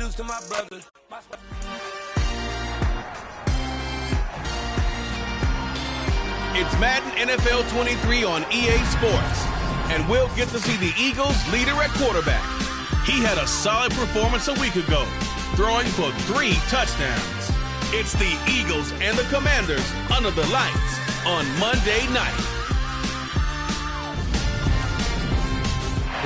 news to my brothers. It's Madden NFL 23 on EA Sports, and we'll get to see the Eagles' leader at quarterback. He had a solid performance a week ago, throwing for 3 touchdowns. It's the Eagles and the Commanders under the lights on Monday night.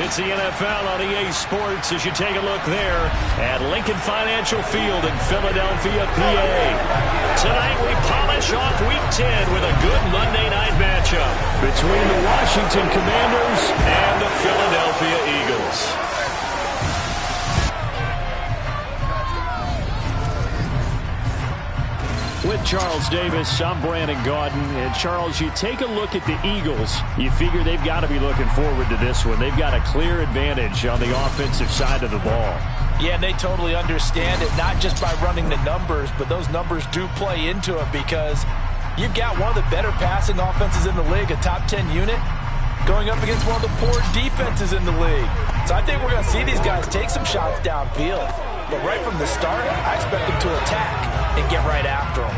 It's the NFL on EA Sports as you take a look there at Lincoln Financial Field in Philadelphia, PA. Tonight we polish off Week 10 with a good Monday night matchup between the Washington Commanders and the Philadelphia Eagles. With Charles Davis, I'm Brandon Gaudin. And Charles, you take a look at the Eagles, you figure they've got to be looking forward to this one. They've got a clear advantage on the offensive side of the ball. Yeah, and they totally understand it, not just by running the numbers, but those numbers do play into it because you've got one of the better passing offenses in the league, a top 10 unit, going up against one of the poor defenses in the league. So I think we're going to see these guys take some shots downfield. But right from the start, I expect them to attack and get right after them.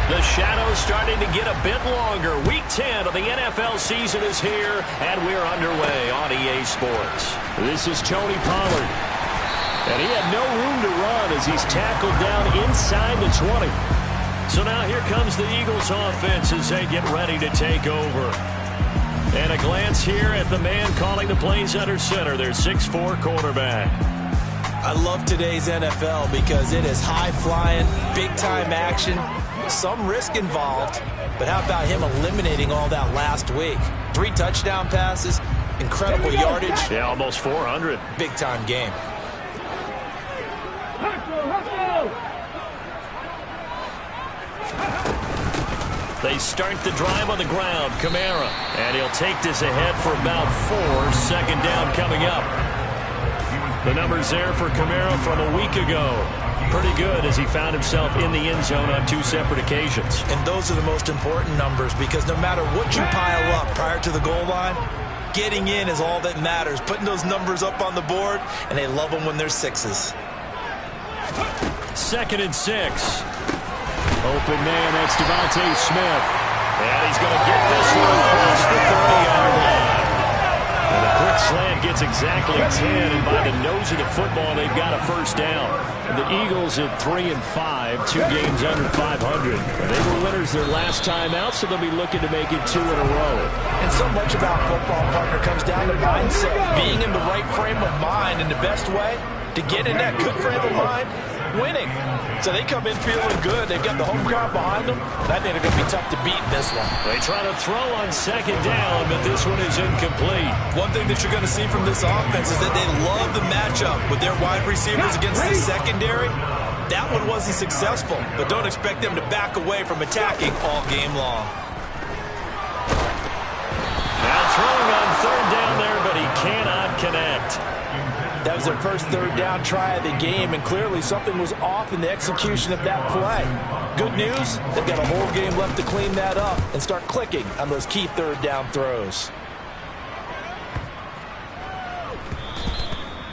The shadow's starting to get a bit longer. Week 10 of the NFL season is here, and we're underway on EA Sports. This is Tony Pollard. And he had no room to run as he's tackled down inside the 20. So now here comes the Eagles offense as they get ready to take over. And a glance here at the man calling the plays under center, their 6'4" quarterback. I love today's NFL because it is high-flying, big-time action, some risk involved. But how about him eliminating all that last week? 3 touchdown passes, incredible yardage. Yeah, almost 400. Big-time game. They start the drive on the ground. Kamara. And he'll take this ahead for about 4. Second down coming up. The numbers there for Kamara from a week ago. Pretty good as he found himself in the end zone on 2 separate occasions. And those are the most important numbers because no matter what you pile up prior to the goal line, getting in is all that matters. Putting those numbers up on the board, and they love them when they're 6s. 2nd and 6. Open man, that's Devontae Smith. And he's going to get this one across the 30-yard line. And the quick slant gets exactly 10, and by the nose of the football, they've got a first down. And the Eagles at 3-5, 2 games under 500. They were winners their last time out, so they'll be looking to make it 2 in a row. And so much about football, partner, comes down to mindset. Being in the right frame of mind, and the best way to get in that good frame of mind, winning. So they come in feeling good. They've got the home crowd behind them. I think they're going to be tough to beat in this one. They try to throw on 2nd down, but this one is incomplete. One thing that you're going to see from this offense is that they love the matchup with their wide receivers against the secondary. That one wasn't successful, but don't expect them to back away from attacking all game long. Now throwing on 3rd down there, but he cannot connect. That was their first 3rd down try of the game, and clearly something was off in the execution of that play. Good news, they've got a whole game left to clean that up and start clicking on those key 3rd down throws.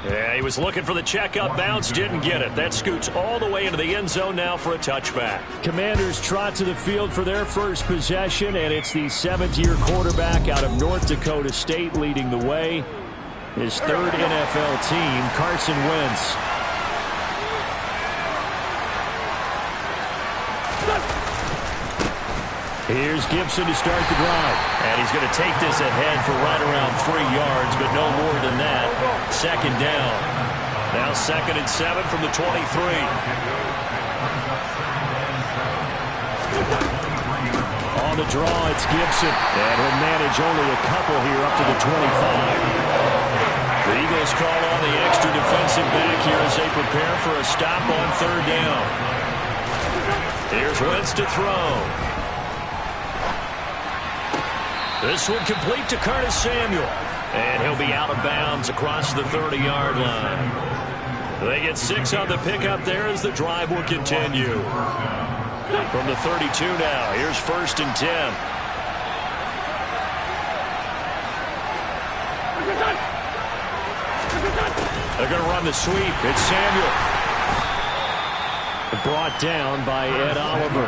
Yeah, he was looking for the checkup bounce, didn't get it. That scoots all the way into the end zone now for a touchback. Commanders trot to the field for their first possession, and it's the 7th-year quarterback out of North Dakota State leading the way. His 3rd NFL team, Carson Wentz. Here's Gibson to start the drive. And he's going to take this ahead for right around 3 yards, but no more than that. 2nd down. Now 2nd and 7 from the 23. On the draw, it's Gibson. And he'll manage only a couple here up to the 25. The Eagles call on the extra defensive back here as they prepare for a stop on 3rd down. Here's Wentz to throw. This one complete to Curtis Samuel. And he'll be out of bounds across the 30-yard line. They get 6 on the pickup there as the drive will continue. From the 32 now, here's 1st and 10. They're going to run the sweep. It's Samuel. Brought down by Ed Oliver.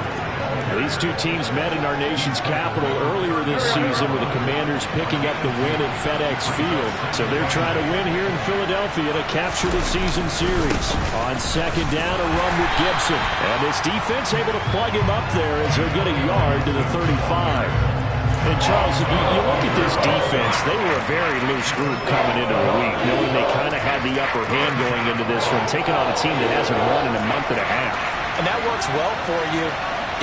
These two teams met in our nation's capital earlier this season with the Commanders picking up the win at FedEx Field. So they're trying to win here in Philadelphia to capture the season series. On 2nd down, a run with Gibson. And this defense able to plug him up there as he'll get a yard to the 35. And, Charles, you look at this defense, they were a very loose group coming into the week, knowing they kind of had the upper hand going into this one, taking on a team that hasn't won in a month and a half. And that works well for you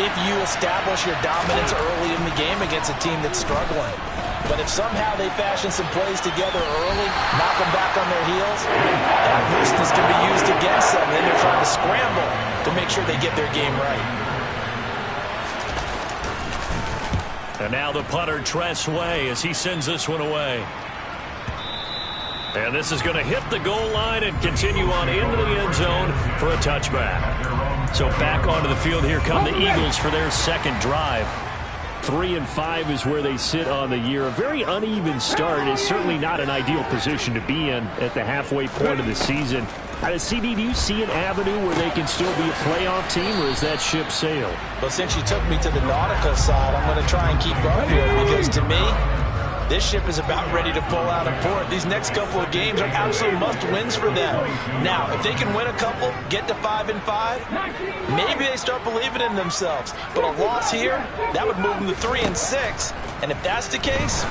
if you establish your dominance early in the game against a team that's struggling. But if somehow they fashion some plays together early, knock them back on their heels, that looseness can be used against them. Then they're trying to scramble to make sure they get their game right. And now the punter, Tress Way, as he sends this one away. And this is going to hit the goal line and continue on into the end zone for a touchback. So back onto the field, here come the Eagles for their 2nd drive. 3-5 is where they sit on the year. A very uneven start. Is certainly not an ideal position to be in at the halfway point of the season. CD, do you see an avenue where they can still be a playoff team, or is that ship sailed? Well, since you took me to the nautical side, I'm going to try and keep up here because, to me, this ship is about ready to pull out of port. These next couple of games are absolute must-wins for them. Now, if they can win a couple, get to 5-5, maybe they start believing in themselves. But a loss here, that would move them to 3-6. And if that's the case,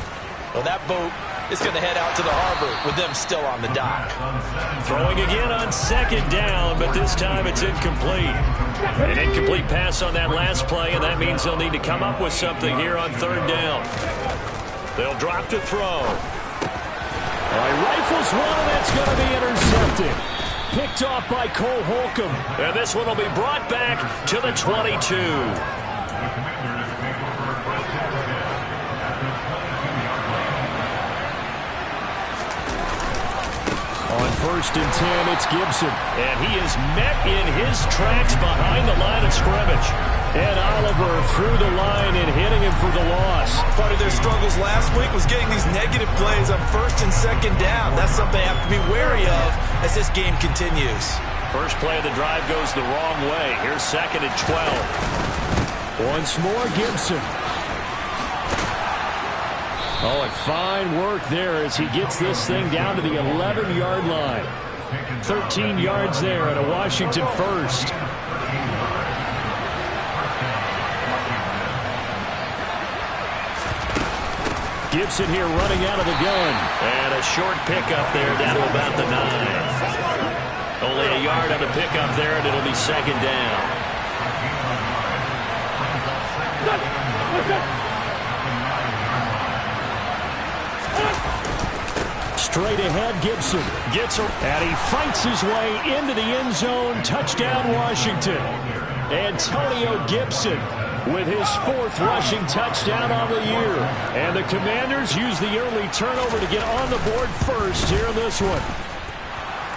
well, that boat is going to head out to the harbor with them still on the dock. Throwing again on 2nd down, but this time it's incomplete. An incomplete pass on that last play, and that means they'll need to come up with something here on 3rd down. They'll drop to throw. All right, rifles one, and that's going to be intercepted. Picked off by Cole Holcomb. And this one will be brought back to the 22. On 1st and 10, it's Gibson. And he is met in his tracks behind the line of scrimmage. And Oliver through the line and hitting him for the loss. Part of their struggles last week was getting these negative plays on 1st and 2nd down. That's something they have to be wary of as this game continues. First play of the drive goes the wrong way. Here's 2nd and 12. Once more, Gibson. Oh, and fine work there as he gets this thing down to the 11-yard line. 13 yards there at a Washington first. Gibson here running out of the gun. And a short pickup there down to about the 9. Only a yard on the pickup there, and it'll be 2nd down. Straight ahead, Gibson gets her, and he fights his way into the end zone. Touchdown, Washington. Antonio Gibson with his 4th rushing touchdown on the year. And the Commanders use the early turnover to get on the board first here in this one.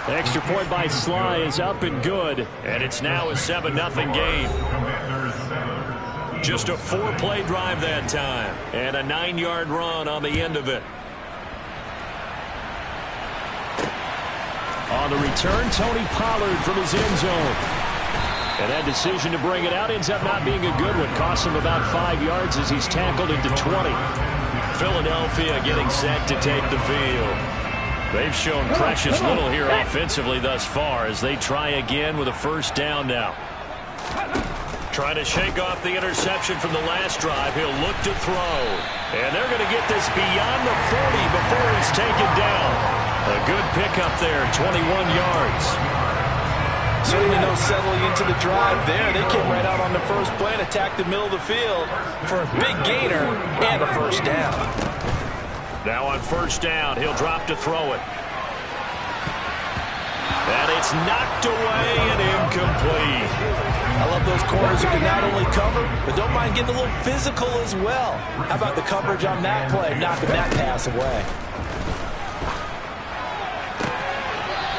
Extra point by Sly is up and good, and it's now a 7-0 game. Just a 4-play drive that time, and a 9-yard run on the end of it. On the return, Tony Pollard from his end zone. And that decision to bring it out ends up not being a good one. Costs him about 5 yards as he's tackled into 20. Philadelphia getting set to take the field. They've shown precious little here offensively thus far as they try again with a 1st down now. Trying to shake off the interception from the last drive. He'll look to throw. And they're going to get this beyond the 40 before he's taken down. A good pickup there, 21 yards. Certainly no settling into the drive there. They came right out on the first play and attacked the middle of the field for a big gainer and a 1st down. Now on 1st down, he'll drop to throw it. And it's knocked away and incomplete. I love those corners who can not only cover, but don't mind getting a little physical as well. How about the coverage on that play, knocking that pass away?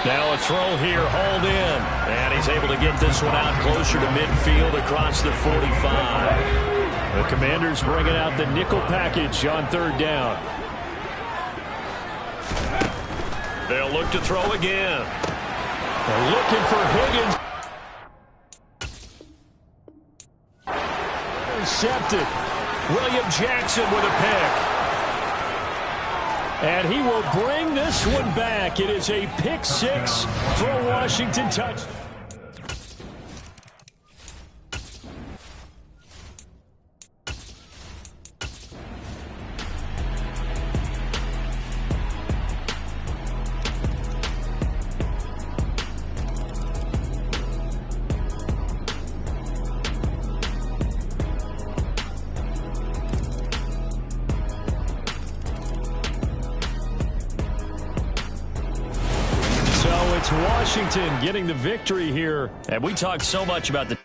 Now a throw here, hauled in. And he's able to get this one out closer to midfield across the 45. The Commanders bringing out the nickel package on third down. They'll look to throw again. They're looking for Higgins. Intercepted. William Jackson with a pick. And he will bring this one back. It is a pick six for a Washington touchdown. Washington getting the victory here. And we talked so much about the